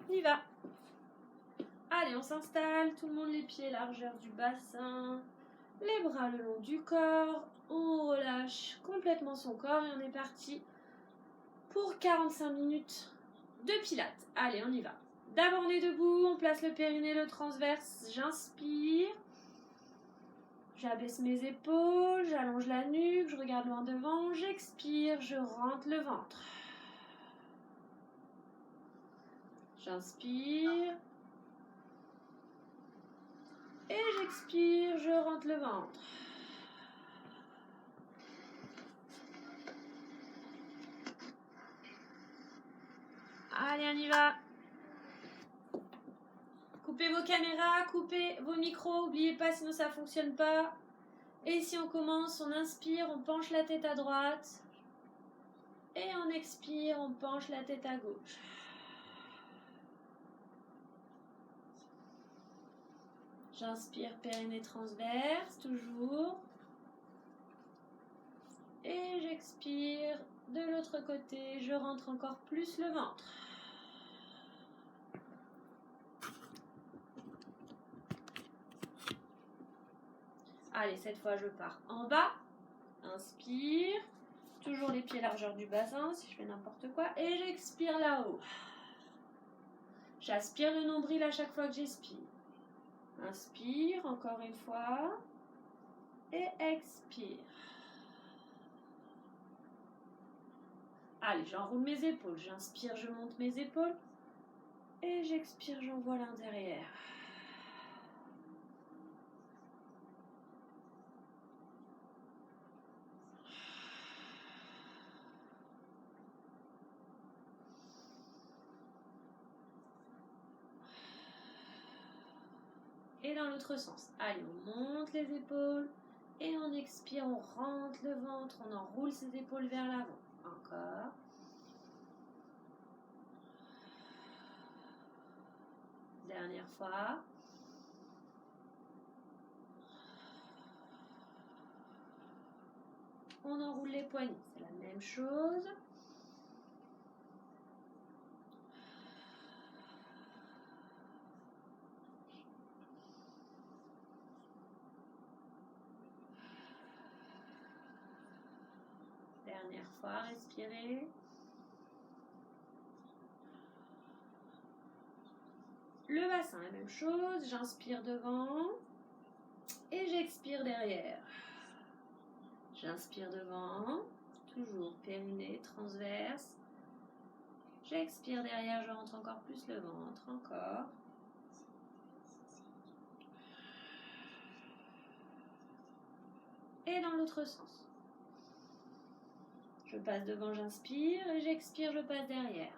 On y va. Allez, on s'installe, tout le monde les pieds largeur du bassin, les bras le long du corps, on relâche complètement son corps et on est parti pour 45 minutes de pilates. Allez, on y va. D'abord on est debout, on place le périnée, le transverse, j'inspire, j'abaisse mes épaules, j'allonge la nuque, je regarde loin devant, j'expire, je rentre le ventre. J'inspire. Et j'expire, je rentre le ventre. Allez, on y va. Coupez vos caméras, coupez vos micros, n'oubliez pas, sinon ça ne fonctionne pas. Et si on commence, on inspire, on penche la tête à droite. Et on expire, on penche la tête à gauche. J'inspire, périnée transverse, toujours. Et j'expire de l'autre côté, je rentre encore plus le ventre. Allez, cette fois je pars en bas. Inspire. Toujours les pieds largeur du bassin si je fais n'importe quoi. Et j'expire là-haut. J'aspire le nombril à chaque fois que j'expire. Inspire encore une fois. Et expire. Allez, j'enroule mes épaules. J'inspire, je monte mes épaules. Et j'expire, j'envoie l'un derrière. Et dans l'autre sens. Allez, on monte les épaules. Et on expire, on rentre le ventre. On enroule ses épaules vers l'avant. Encore. Dernière fois. On enroule les poignets. C'est la même chose. Dernière fois, respirez. Le bassin, la même chose. J'inspire devant et j'expire derrière. J'inspire devant, toujours périnée, transverse. J'expire derrière, je rentre encore plus le ventre, encore. Et dans l'autre sens. Je passe devant, j'inspire et j'expire, je passe derrière.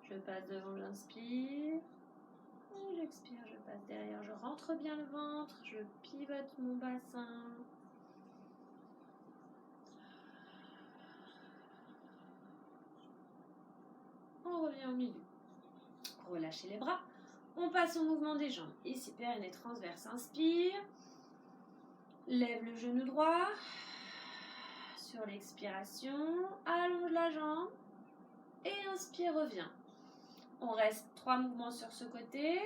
Je passe devant, j'inspire. Et j'expire, je passe derrière. Je rentre bien le ventre, je pivote mon bassin. On revient au milieu. Relâchez les bras. On passe au mouvement des jambes. Ici, périnée transverse, inspire. Lève le genou droit. Sur l'expiration, allonge la jambe. Et inspire, reviens. On reste 3 mouvements sur ce côté.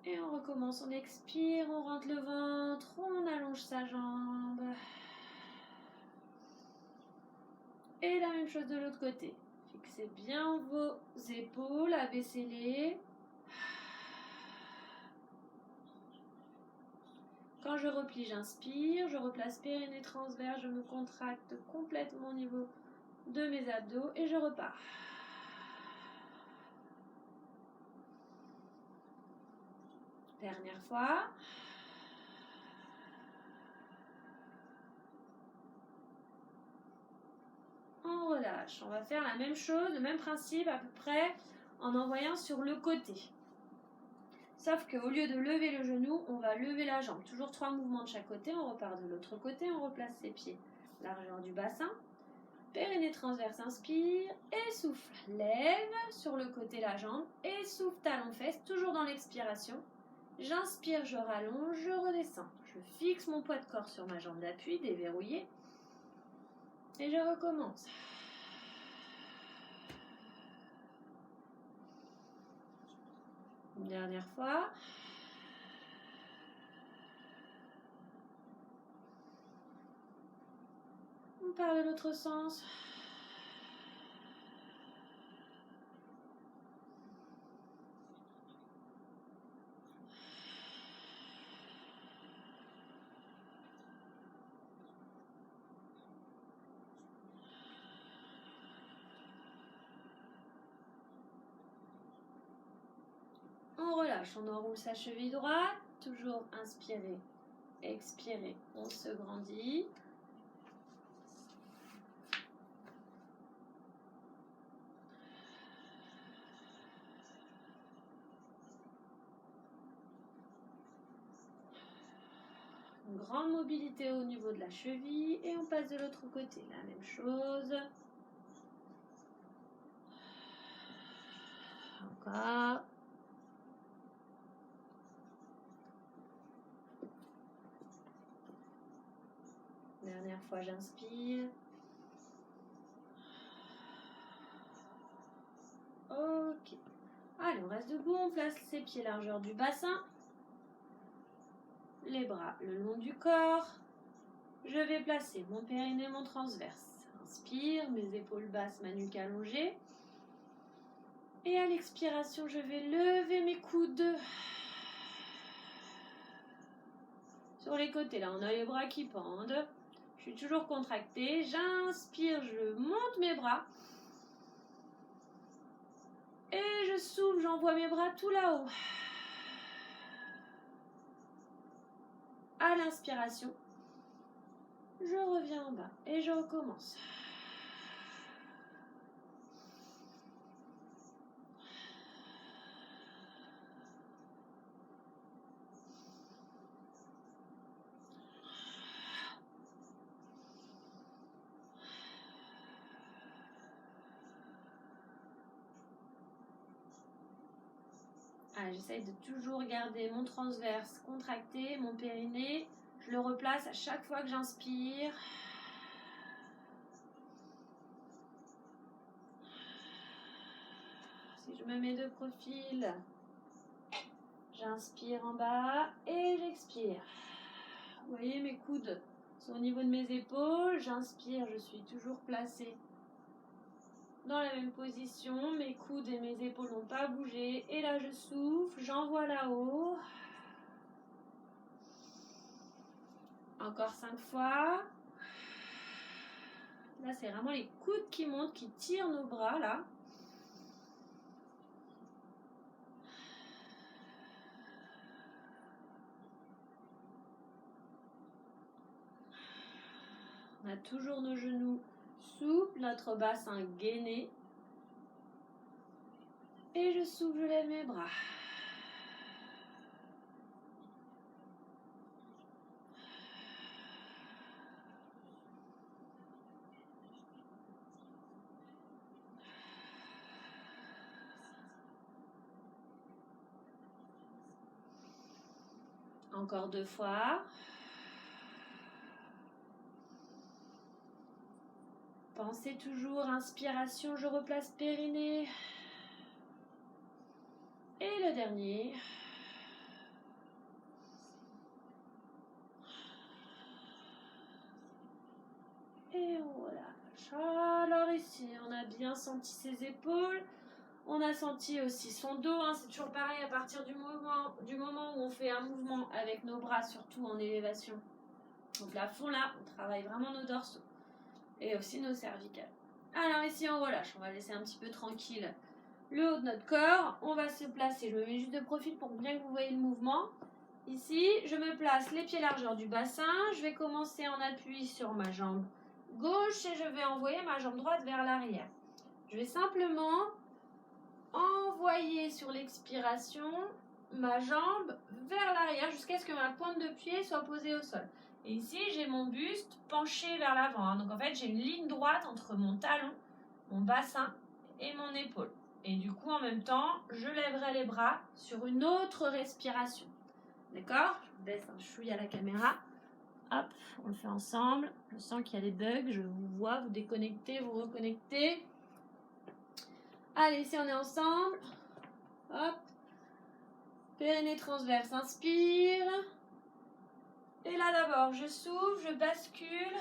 Et on recommence, on expire, on rentre le ventre, on allonge sa jambe. Et la même chose de l'autre côté. Fixez bien vos épaules, abaissez-les. Quand je replie, j'inspire, je replace périnée transverse, je me contracte complètement au niveau de mes abdos et je repars. Dernière fois. On relâche. On va faire la même chose, le même principe à peu près en envoyant sur le côté. Sauf qu'au lieu de lever le genou, on va lever la jambe. Toujours 3 mouvements de chaque côté. On repart de l'autre côté, on replace ses pieds. Largeur du bassin. Périnée transverse, inspire et souffle. Lève sur le côté la jambe et souffle talon-fesse, toujours dans l'expiration. J'inspire, je rallonge, je redescends. Je fixe mon poids de corps sur ma jambe d'appui, déverrouillée. Et je recommence. Une dernière fois. On part de l'autre sens. On relâche, on enroule sa cheville droite. Toujours inspirer, expirer, on se grandit. Une grande mobilité au niveau de la cheville et on passe de l'autre côté. La même chose. Encore. Dernière fois, j'inspire. Ok. Allez, on reste debout, on place ses pieds largeur du bassin. Les bras le long du corps. Je vais placer mon périnée, mon transverse. Inspire, mes épaules basses, ma nuque allongée. Et à l'expiration, je vais lever mes coudes. Sur les côtés, là, on a les bras qui pendent. Je suis toujours contractée. J'inspire, je monte mes bras. Et je souffle, j'envoie mes bras tout là-haut. À l'inspiration, je reviens en bas et je recommence. J'essaye de toujours garder mon transverse contracté, mon périnée. Je le replace à chaque fois que j'inspire. Si je me mets de profil, j'inspire en bas et j'expire. Vous voyez, mes coudes sont au niveau de mes épaules. J'inspire, je suis toujours placée dans la même position. Mes coudes et mes épaules n'ont pas bougé. Et là, je souffle, j'envoie là-haut. Encore 5 fois. Là, c'est vraiment les coudes qui montent, qui tirent nos bras, là. On a toujours nos genoux souples, notre bassin gainé. Et je souffle, je lève mes bras. Encore 2 fois. Pensez toujours, inspiration, je replace périnée. Et le dernier. Et on relâche. Alors ici, on a bien senti ses épaules. On a senti aussi son dos. C'est toujours pareil à partir du moment où on fait un mouvement avec nos bras, surtout en élévation. Au plafond, là, on travaille vraiment nos dorsaux. Et aussi nos cervicales. Alors ici, on relâche. On va laisser un petit peu tranquille le haut de notre corps. On va se placer. Je me mets juste de profil pour bien que vous voyez le mouvement. Ici, je me place les pieds largeur du bassin. Je vais commencer en appui sur ma jambe gauche et je vais envoyer ma jambe droite vers l'arrière. Je vais simplement envoyer sur l'expiration ma jambe vers l'arrière jusqu'à ce que ma pointe de pied soit posée au sol. Et ici, j'ai mon buste penché vers l'avant. Donc en fait, j'ai une ligne droite entre mon talon, mon bassin et mon épaule. Et du coup, en même temps, je lèverai les bras sur une autre respiration. D'accord? Je baisse un chouïa à la caméra. Hop, on le fait ensemble. Je sens qu'il y a des bugs. Je vous vois, vous déconnectez, vous reconnectez. Allez, ici on est ensemble. Hop. Périnée transverse, inspire. Et là d'abord, je souffle, je bascule.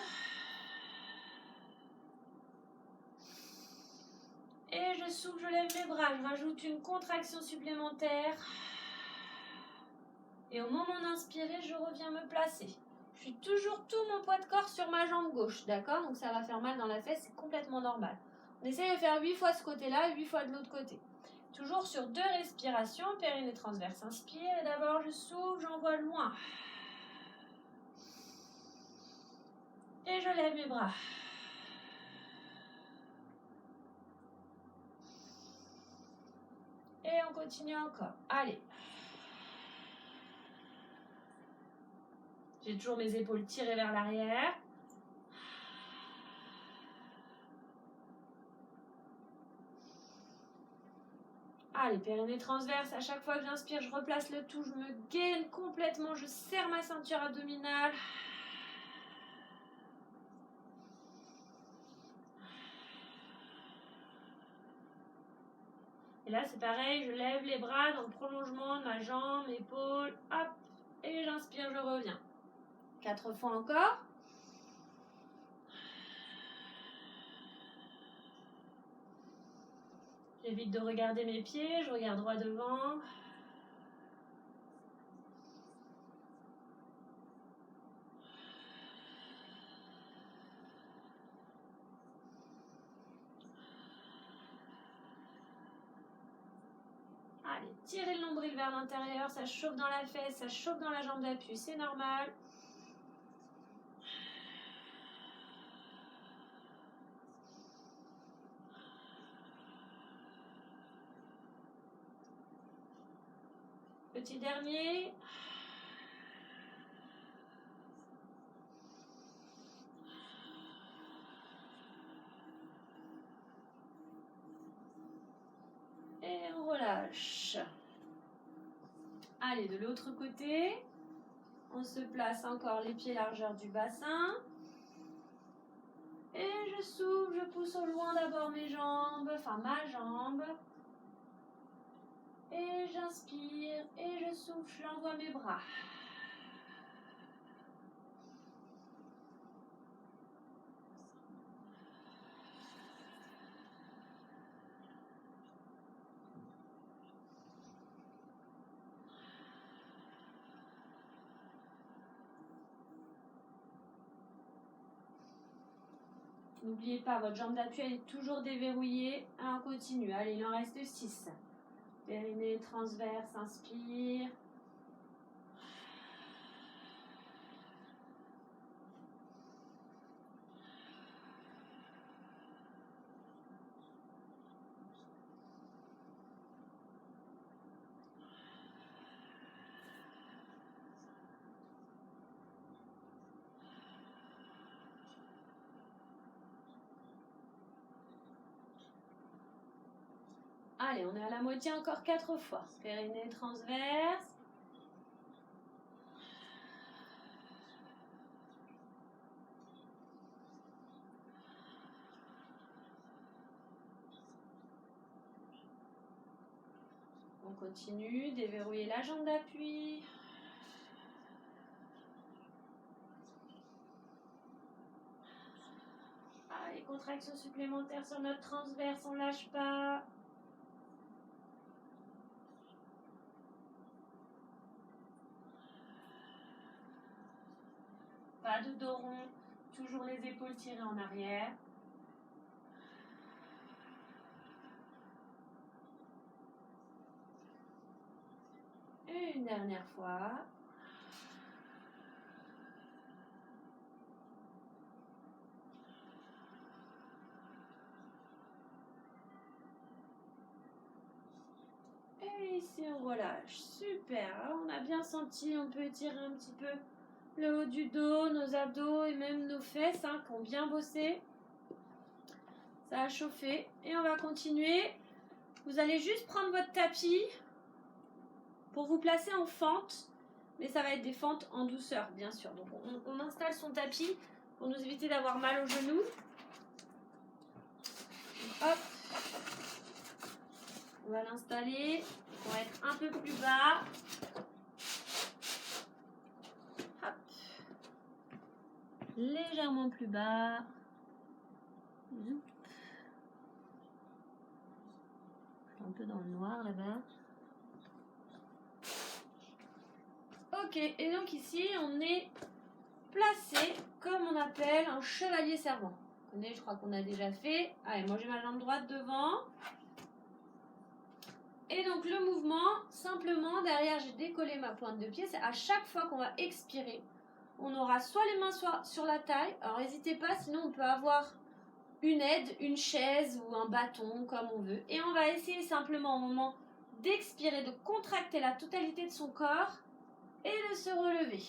Et je souffle, je lève les bras. Je rajoute une contraction supplémentaire. Et au moment d'inspirer, je reviens me placer. Je suis toujours tout mon poids de corps sur ma jambe gauche, d'accord? Donc ça va faire mal dans la fesse, c'est complètement normal. On essaye de faire 8 fois ce côté-là et 8 fois de l'autre côté. Toujours sur 2 respirations, périnée transverse, inspire. Et d'abord, je souffle, j'envoie loin. Et je lève mes bras. Et on continue encore. Allez. J'ai toujours mes épaules tirées vers l'arrière. Allez, périnée transverse. À chaque fois que j'inspire, je replace le tout. Je me gaine complètement. Je serre ma ceinture abdominale. Et là, c'est pareil. Je lève les bras dans le prolongement de ma jambe, épaule. Hop. Et j'inspire, je reviens. 4 fois encore. J'évite de regarder mes pieds. Je regarde droit devant. Allez, tirez le nombril vers l'intérieur, ça chauffe dans la fesse, ça chauffe dans la jambe d'appui, c'est normal. Petit dernier. Et on relâche. Allez, de l'autre côté. On se place encore les pieds largeur du bassin. Et je souffle, je pousse au loin d'abord mes jambes, enfin ma jambe. Et j'inspire, et je souffle, j'envoie mes bras. N'oubliez pas, votre jambe d'appui, elle est toujours déverrouillée. On continue. Allez, il en reste 6. Périnée transverse, inspire. Allez, on est à la moitié encore 4 fois. Périnée transverse. On continue, déverrouiller la jambe d'appui. Allez, contraction supplémentaire sur notre transverse, on lâche pas. Pas de dos rond, toujours les épaules tirées en arrière. Et une dernière fois. Et ici on relâche. Super, on a bien senti, on peut étirer un petit peu le haut du dos, nos abdos et même nos fesses qui ont bien bossé. Ça a chauffé. Et on va continuer. Vous allez juste prendre votre tapis pour vous placer en fente. mais ça va être des fentes en douceur, bien sûr. Donc on installe son tapis pour nous éviter d'avoir mal aux genoux. Hop, on va l'installer, on va être un peu plus bas. Hop, légèrement plus bas. Un peu dans le noir là-bas. Ok, et donc ici on est placé comme on appelle un chevalier servant. Vous connaissez, je crois qu'on a déjà fait. Allez, moi j'ai ma jambe droite devant. Et donc le mouvement, simplement derrière j'ai décollé ma pointe de pied. C'est à chaque fois qu'on va expirer, on aura soit les mains sur la taille. Alors n'hésitez pas, sinon on peut avoir une aide, une chaise ou un bâton comme on veut. Et on va essayer simplement au moment d'expirer, de contracter la totalité de son corps et de se relever.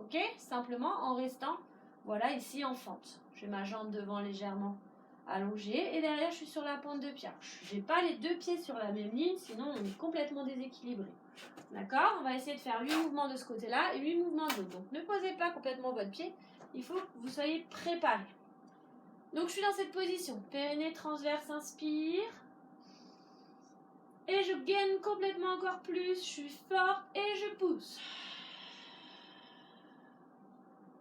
Ok? Simplement en restant, voilà, ici en fente. J'ai ma jambe devant légèrement allongée et derrière je suis sur la pointe de pied. Je n'ai pas les deux pieds sur la même ligne, sinon on est complètement déséquilibré. D'accord? On va essayer de faire 8 mouvements de ce côté-là et 8 mouvements de l'autre. Donc ne posez pas complètement votre pied, il faut que vous soyez préparés. Donc je suis dans cette position, périnée transverse, inspire. Et je gaine complètement encore plus, je suis forte et je pousse.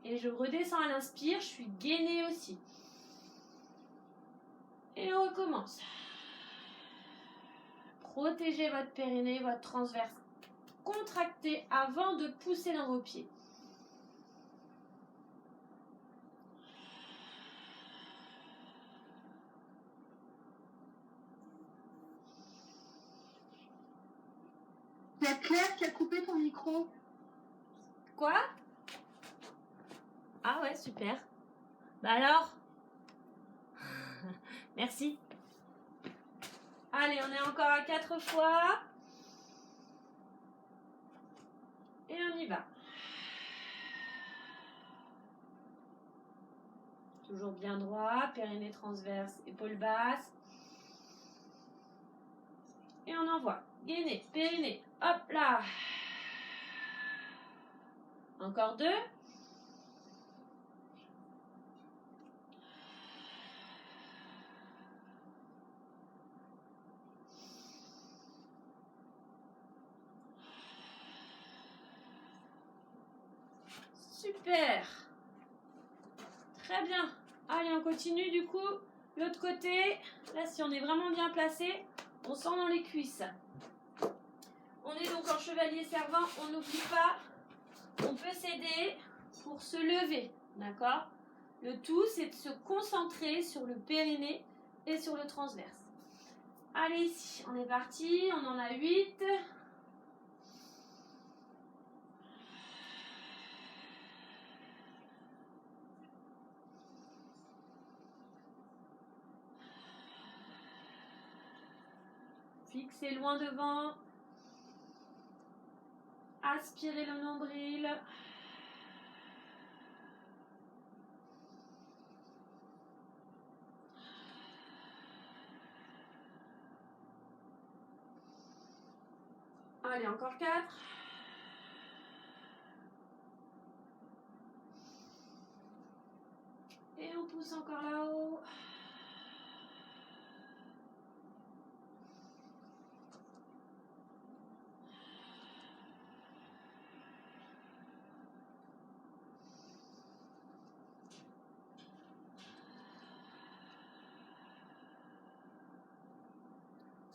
Et je redescends à l'inspire, je suis gainée aussi. Et on recommence. Protégez votre périnée, votre transverse. Contractez avant de pousser dans vos pieds. Il y a Claire qui a coupé ton micro. Quoi? Ah ouais, super. Bah alors? Merci. Allez, on est encore à 4 fois. Et on y va. Toujours bien droit, périnée transverse, épaules basses. Et on envoie. Gainez, périnée. Hop là. Encore 2. Super. Très bien. Allez, on continue du coup. L'autre côté. Là, si on est vraiment bien placé, on sent dans les cuisses. On est donc en chevalier servant. On n'oublie pas, on peut s'aider pour se lever. D'accord? Le tout, c'est de se concentrer sur le périnée et sur le transverse. Allez, ici, on est parti. On en a 8. Fixez loin devant. Aspirez le nombril. Allez, encore 4. Et on pousse encore là-haut.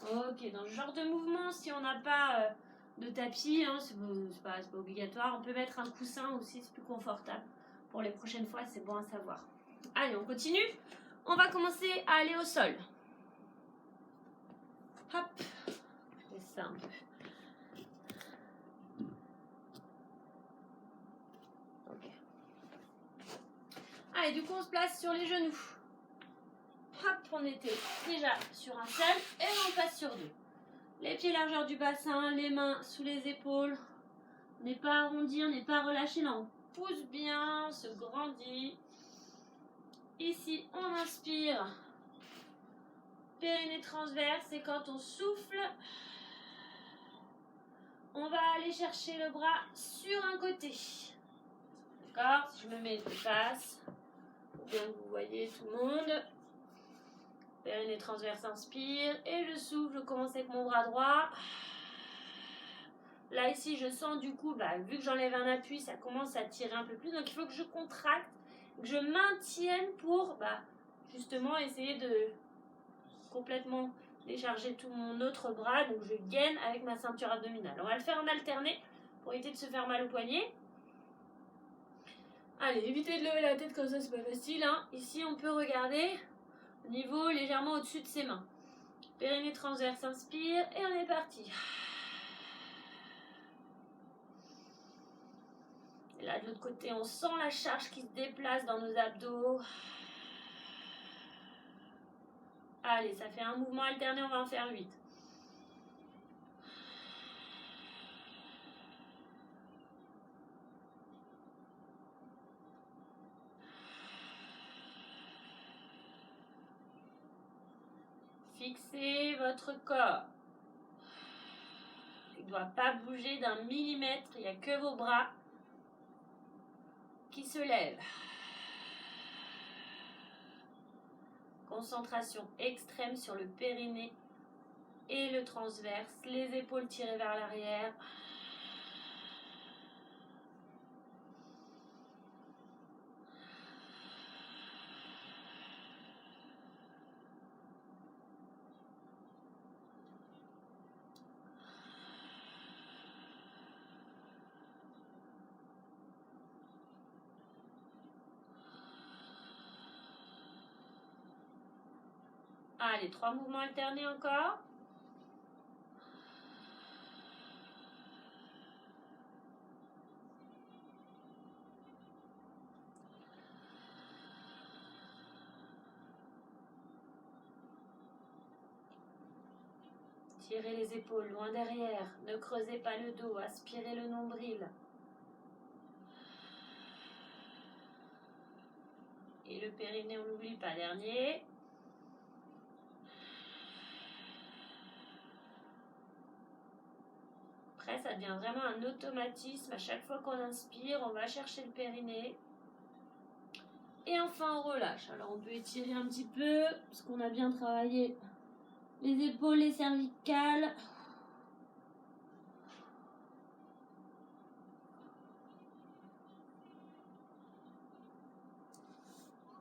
Ok, dans ce genre de mouvement, si on n'a pas de tapis, hein, c'est pas obligatoire, on peut mettre un coussin aussi, c'est plus confortable. Pour les prochaines fois, c'est bon à savoir. Allez, on continue. On va commencer à aller au sol. Hop, je fais ça un peu. Ok. Allez, du coup, on se place sur les genoux. Hop, on était déjà sur un seul et on passe sur 2. Les pieds largeur du bassin, les mains sous les épaules. On n'est pas arrondi, on n'est pas relâché, là on pousse bien, on se grandit. Ici, on inspire. Périnée transverse et quand on souffle, on va aller chercher le bras sur un côté. D'accord? Si je me mets de face, pour bien que vous voyez tout le monde. Périnée transverse, inspire. Et je souffle, je commence avec mon bras droit. Là, ici, je sens du coup, vu que j'enlève un appui, ça commence à tirer un peu plus. Donc, il faut que je contracte, que je maintienne pour justement essayer de complètement décharger tout mon autre bras. Donc, je gaine avec ma ceinture abdominale. On va le faire en alterné pour éviter de se faire mal au poignet. Allez, évitez de lever la tête comme ça, c'est pas facile. Hein. Ici, on peut regarder au niveau légèrement au-dessus de ses mains. Périnée transverse, inspire et on est parti. Et là, de l'autre côté, on sent la charge qui se déplace dans nos abdos. Allez, ça fait un mouvement alterné, on va en faire 8. Fixez votre corps. Il ne doit pas bouger d'un millimètre. Il n'y a que vos bras qui se lèvent. Concentration extrême sur le périnée et le transverse. Les épaules tirées vers l'arrière. Allez, 3 mouvements alternés encore. Tirez les épaules loin derrière. Ne creusez pas le dos. Aspirez le nombril. Et le périnée, on n'oublie pas. Dernier. Après, ça devient vraiment un automatisme. À chaque fois qu'on inspire, on va chercher le périnée. Et enfin, on relâche. Alors, on peut étirer un petit peu, parce qu'on a bien travaillé les épaules, les cervicales.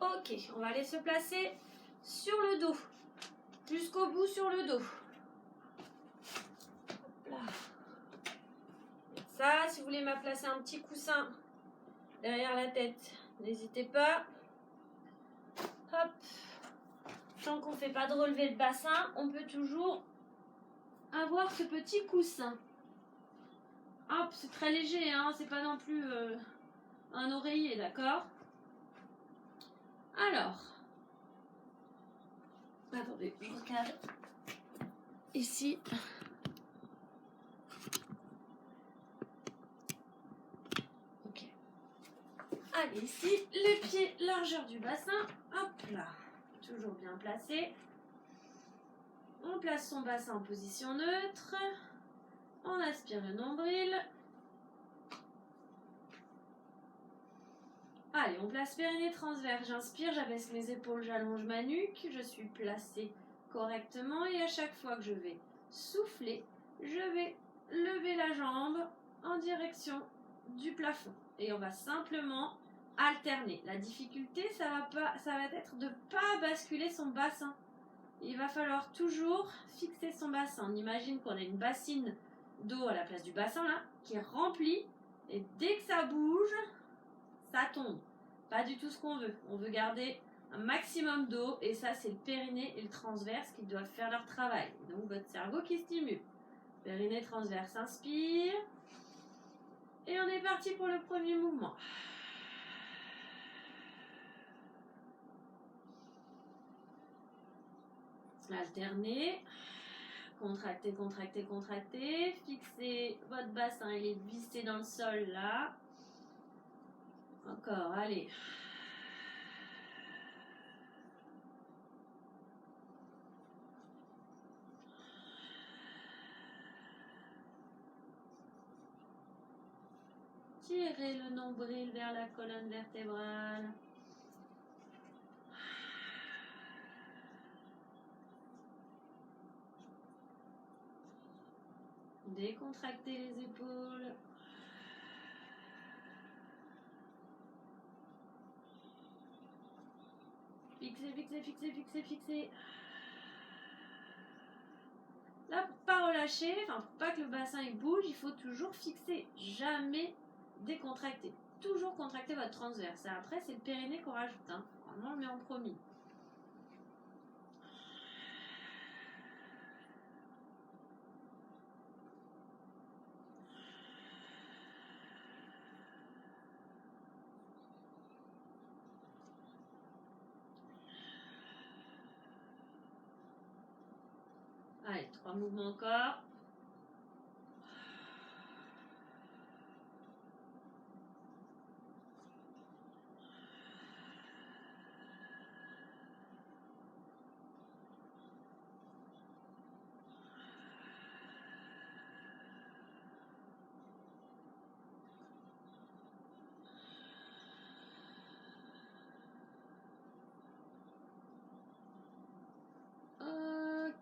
Ok, on va aller se placer sur le dos. Jusqu'au bout sur le dos. Là. Ça, si vous voulez me placer un petit coussin derrière la tête, n'hésitez pas. Hop. Tant qu'on ne fait pas de relever le bassin, on peut toujours avoir ce petit coussin. Hop, c'est très léger, hein, c'est pas non plus un oreiller, d'accord? Alors, attendez, je recale ici. Ok. Allez, ici, les pieds, largeur du bassin. Hop là, toujours bien placé. On place son bassin en position neutre. On aspire le nombril. Allez, on place périnée transverse. J'inspire, j'abaisse mes épaules, j'allonge ma nuque. Je suis placée correctement et à chaque fois que je vais souffler, je vais lever la jambe en direction du plafond. Et on va simplement alterner. La difficulté, ça va être de ne pas basculer son bassin. Il va falloir toujours fixer son bassin. On imagine qu'on a une bassine d'eau à la place du bassin là, qui est remplie. Et dès que ça bouge, ça tombe. Pas du tout ce qu'on veut. On veut garder un maximum d'eau. Et ça, c'est le périnée et le transverse qui doivent faire leur travail. Donc, votre cerveau qui stimule. Périnée transverse, inspire. Et on est parti pour le premier mouvement. Alternez. Contractez, contractez, contractez. Fixez votre bassin. Il est vissé dans le sol là. Encore, allez. serrer le nombril vers la colonne vertébrale. Décontracter les épaules. Fixer, fixer, fixer, fixer, fixer. Là, pour pas relâcher, enfin pour pas que le bassin il bouge, il faut toujours fixer, jamais décontracter. Toujours contracter votre transverse. Et après, c'est le périnée qu'on rajoute. Hein. Vraiment, on le met en premier. Allez, 3 mouvements encore.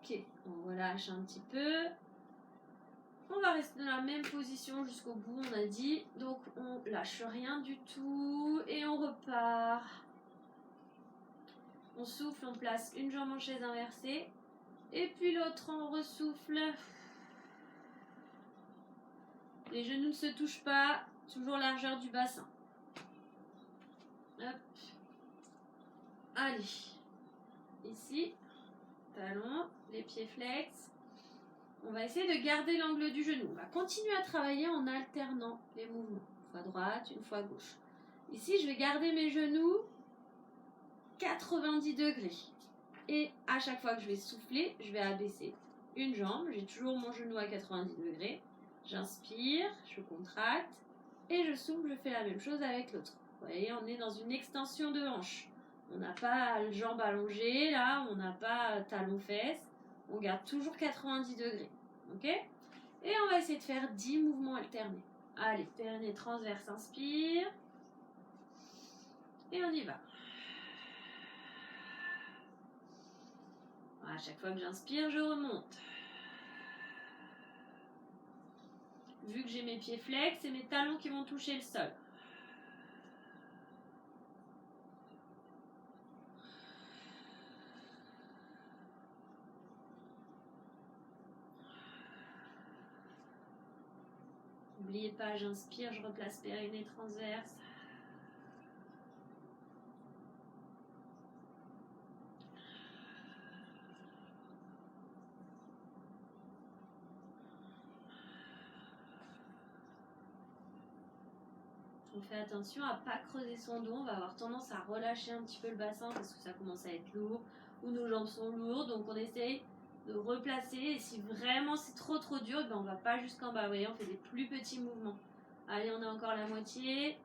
Ok, on relâche un petit peu. On va rester dans la même position jusqu'au bout, on a dit. Donc on lâche rien du tout et on repart. On souffle, on place une jambe en chaise inversée. Et puis l'autre, on ressouffle. Les genoux ne se touchent pas. Toujours largeur du bassin. Hop. Allez. Ici. Talon, les pieds flex. On va essayer de garder l'angle du genou. On va continuer à travailler en alternant les mouvements. Une fois droite, une fois gauche. Ici, je vais garder mes genoux 90 degrés. Et à chaque fois que je vais souffler, je vais abaisser une jambe. J'ai toujours mon genou à 90 degrés. J'inspire, je contracte. Et je souffle, je fais la même chose avec l'autre. Vous voyez, on est dans une extension de hanche. On n'a pas la jambe allongée, là, on n'a pas talon-fesse. On garde toujours 90 degrés. Ok? Et on va essayer de faire 10 mouvements alternés. Allez, périnée transverse, inspire. Et on y va. À chaque fois que j'inspire, je remonte. Vu que j'ai mes pieds flex, c'est mes talons qui vont toucher le sol. N'oubliez pas, j'inspire, je replace périnée transverse. On fait attention à ne pas creuser son dos, on va avoir tendance à relâcher un petit peu le bassin parce que ça commence à être lourd ou nos jambes sont lourdes, donc on essaye de replacer et si vraiment c'est trop dur, ben on va pas jusqu'en bas, vous voyez, on fait des plus petits mouvements. Allez, on a encore la moitié.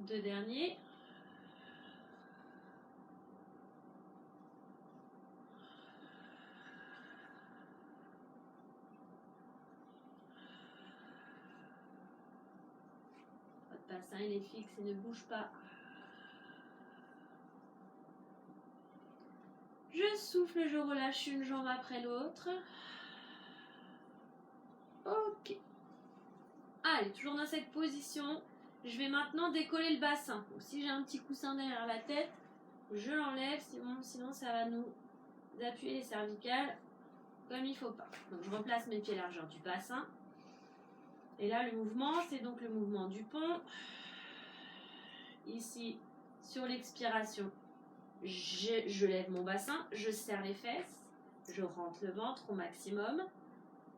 Deux derniers. Votre bassin il est fixe et ne bouge pas. Je souffle, je relâche une jambe après l'autre. Ok. Allez, toujours dans cette position. Je vais maintenant décoller le bassin. Donc, si j'ai un petit coussin derrière la tête, je l'enlève, sinon ça va nous appuyer les cervicales comme il ne faut pas. Donc je replace mes pieds largeur du bassin. Et là le mouvement, c'est donc le mouvement du pont. Ici, sur l'expiration, je lève mon bassin, je serre les fesses, je rentre le ventre au maximum.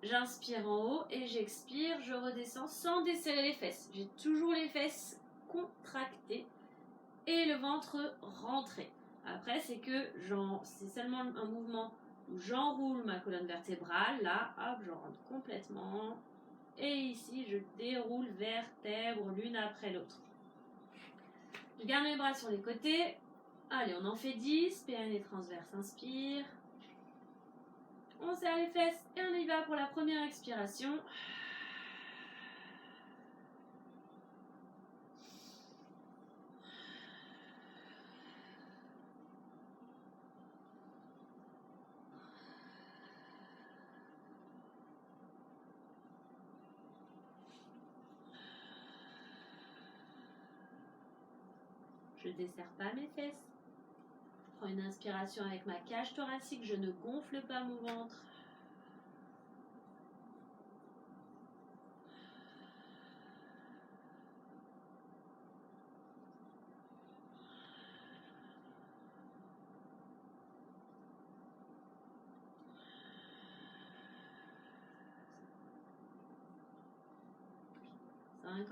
J'inspire en haut et j'expire, je redescends sans desserrer les fesses. J'ai toujours les fesses contracté et le ventre rentré. Après, c'est seulement un mouvement où j'enroule ma colonne vertébrale. Là, hop, je rentre complètement. Et ici, je déroule vertèbres l'une après l'autre. Je garde mes bras sur les côtés. Allez, on en fait 10. Périnée transverse, inspire. On serre les fesses et on y va pour la première expiration. Je ne desserre pas mes fesses. Je prends une inspiration avec ma cage thoracique. Je ne gonfle pas mon ventre.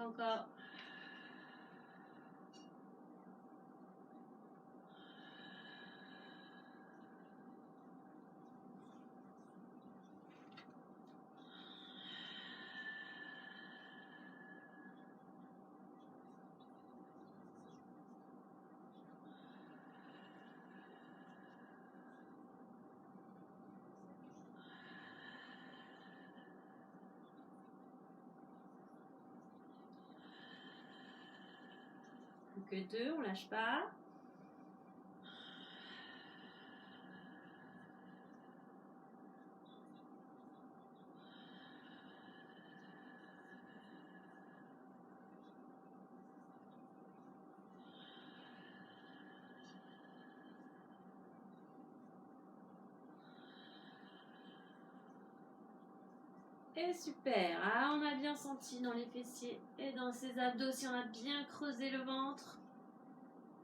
Encore. Plus que 2, on lâche pas. Et super, ah, on a bien senti dans les fessiers et dans ses abdos si on a bien creusé le ventre.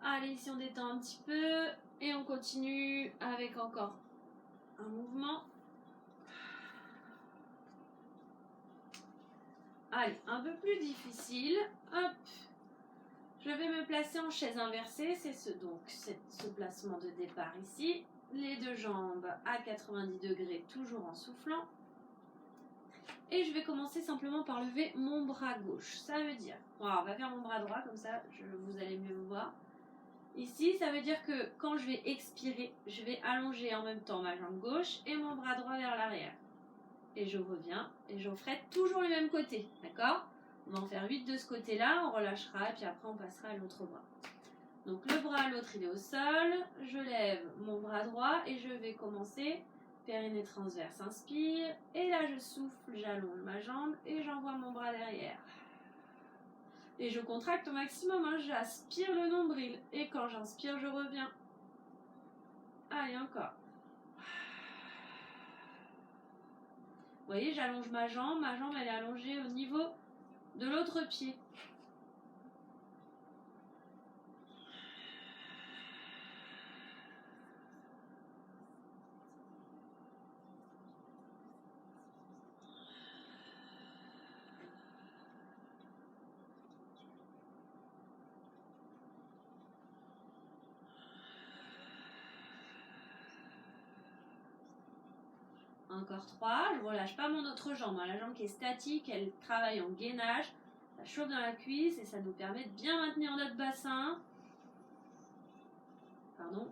Allez, ici on détend un petit peu et on continue avec encore un mouvement. Allez, un peu plus difficile. Hop, je vais me placer en chaise inversée, c'est ce placement de départ ici. Les deux jambes à 90 degrés, toujours en soufflant. Et je vais commencer simplement par lever mon bras gauche. Ça veut dire, on va faire mon bras droit, comme ça vous allez mieux me voir. Ici, ça veut dire que quand je vais expirer, je vais allonger en même temps ma jambe gauche et mon bras droit vers l'arrière. Et je reviens et je ferai toujours le même côté, d'accord? On va en faire 8 de ce côté-là, on relâchera et puis après on passera à l'autre bras. Donc le bras, l'autre il est au sol, je lève mon bras droit et je vais commencer périnée transverse, inspire, et là je souffle, j'allonge ma jambe et j'envoie mon bras derrière. Et je contracte au maximum, hein, j'aspire le nombril, et quand j'inspire, je reviens. Allez, encore. Vous voyez, j'allonge ma jambe elle est allongée au niveau de l'autre pied. Encore 3, je ne relâche pas mon autre jambe. La jambe qui est statique, elle travaille en gainage. Ça chauffe dans la cuisse et ça nous permet de bien maintenir notre bassin. Pardon.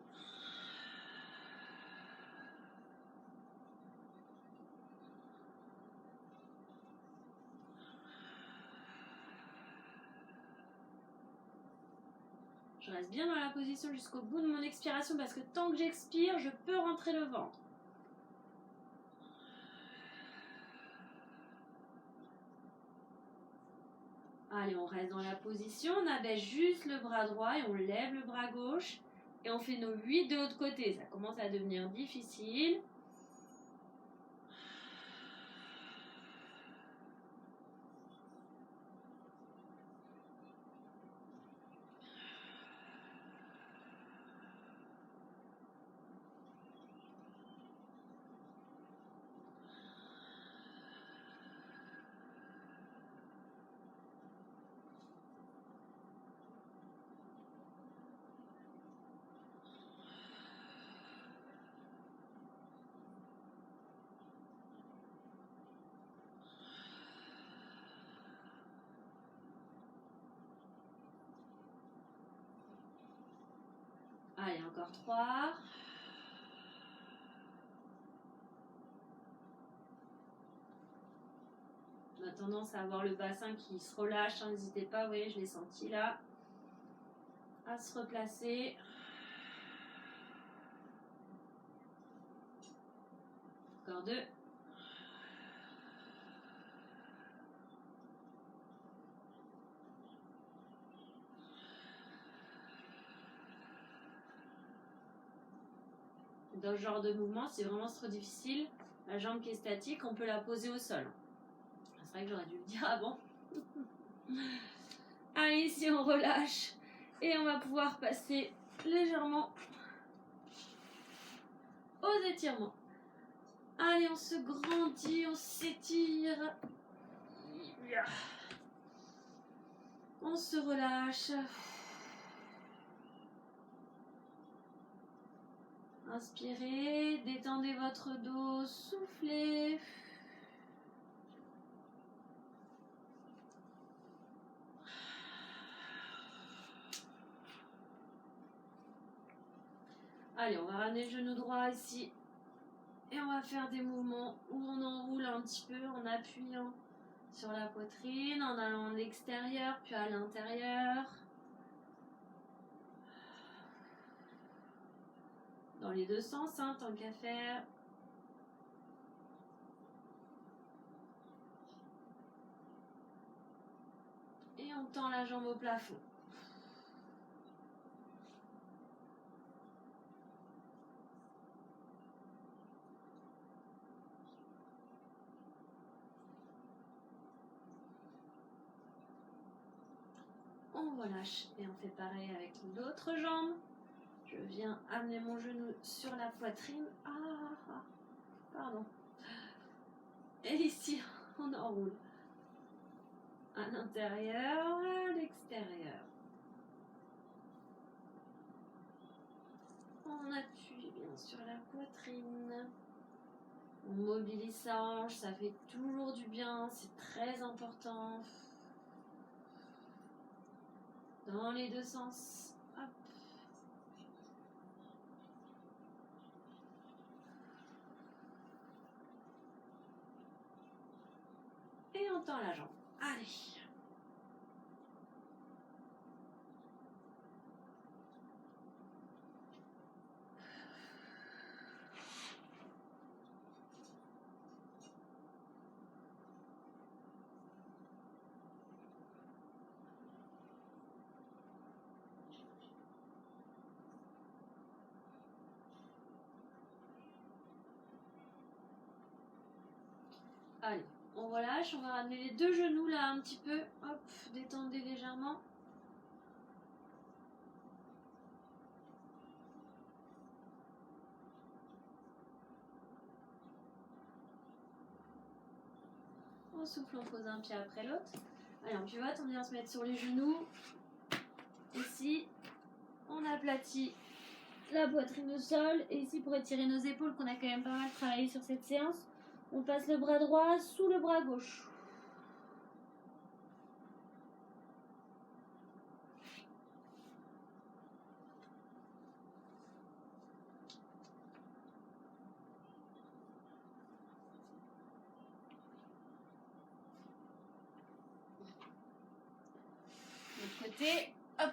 Je reste bien dans la position jusqu'au bout de mon expiration parce que tant que j'expire, je peux rentrer le ventre. Allez, on reste dans la position, on abaisse juste le bras droit et on lève le bras gauche. Et on fait nos 8 de l'autre côté. Ça commence à devenir difficile. Allez, encore 3. On a tendance à avoir le bassin qui se relâche, hein, n'hésitez pas, vous voyez, je l'ai senti là, à se replacer. Encore 2. Dans ce genre de mouvement, c'est vraiment trop difficile. La jambe qui est statique, on peut la poser au sol. C'est vrai que j'aurais dû le dire avant. Allez, ici on relâche et on va pouvoir passer légèrement aux étirements. Allez, on se grandit, on s'étire. On se relâche. Inspirez, détendez votre dos, soufflez. Allez, on va ramener le genou droit ici. Et on va faire des mouvements où on enroule un petit peu en appuyant sur la poitrine, en allant à l'extérieur, puis à l'intérieur. Dans les deux sens, hein, tant qu'à faire. Et on tend la jambe au plafond. On relâche et on fait pareil avec l'autre jambe. Je viens amener mon genou sur la poitrine. Pardon. Et ici, on enroule. À l'intérieur, à l'extérieur. On appuie bien sur la poitrine. On mobilise sa hanche, ça fait toujours du bien, c'est très important. Dans les deux sens. Hop. Et on tend la jambe. Allez. Allez, on relâche, on va ramener les deux genoux là un petit peu. Hop, détendez légèrement. On souffle, on pose un pied après l'autre. Allez, on pivote, on vient se mettre sur les genoux. Ici, on aplatit la poitrine au sol. Et ici, pour étirer nos épaules, qu'on a quand même pas mal travaillé sur cette séance, on passe le bras droit sous le bras gauche. L'autre côté, hop.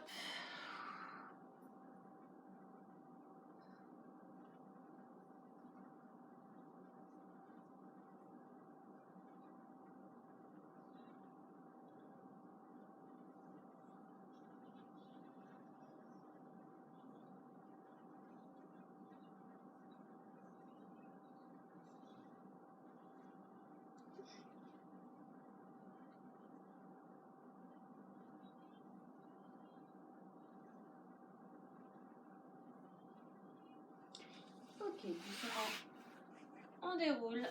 Ok, différent. On déroule.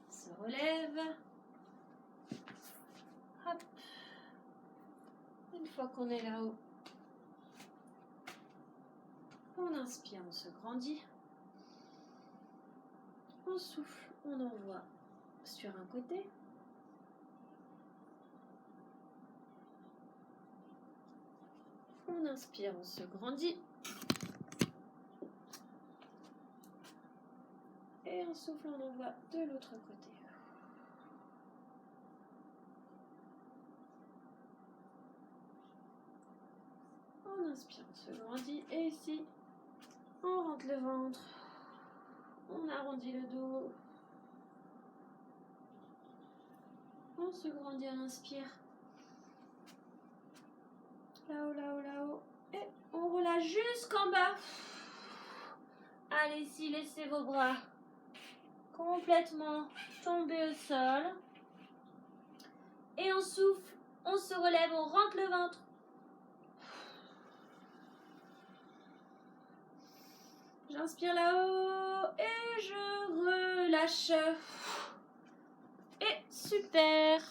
Se relève. Hop. Une fois qu'on est là-haut, on inspire, on se grandit. On souffle, on envoie sur un côté. On inspire, on se grandit. Et en soufflant, on envoie de l'autre côté. On inspire, on se grandit. Et ici, on rentre le ventre. On arrondit le dos. On se grandit, on inspire. Là-haut, là-haut, là-haut. Et on relâche jusqu'en bas. Allez-y, laissez vos bras complètement tomber au sol. Et on souffle, on se relève, on rentre le ventre. J'inspire là-haut et je relâche. Et super!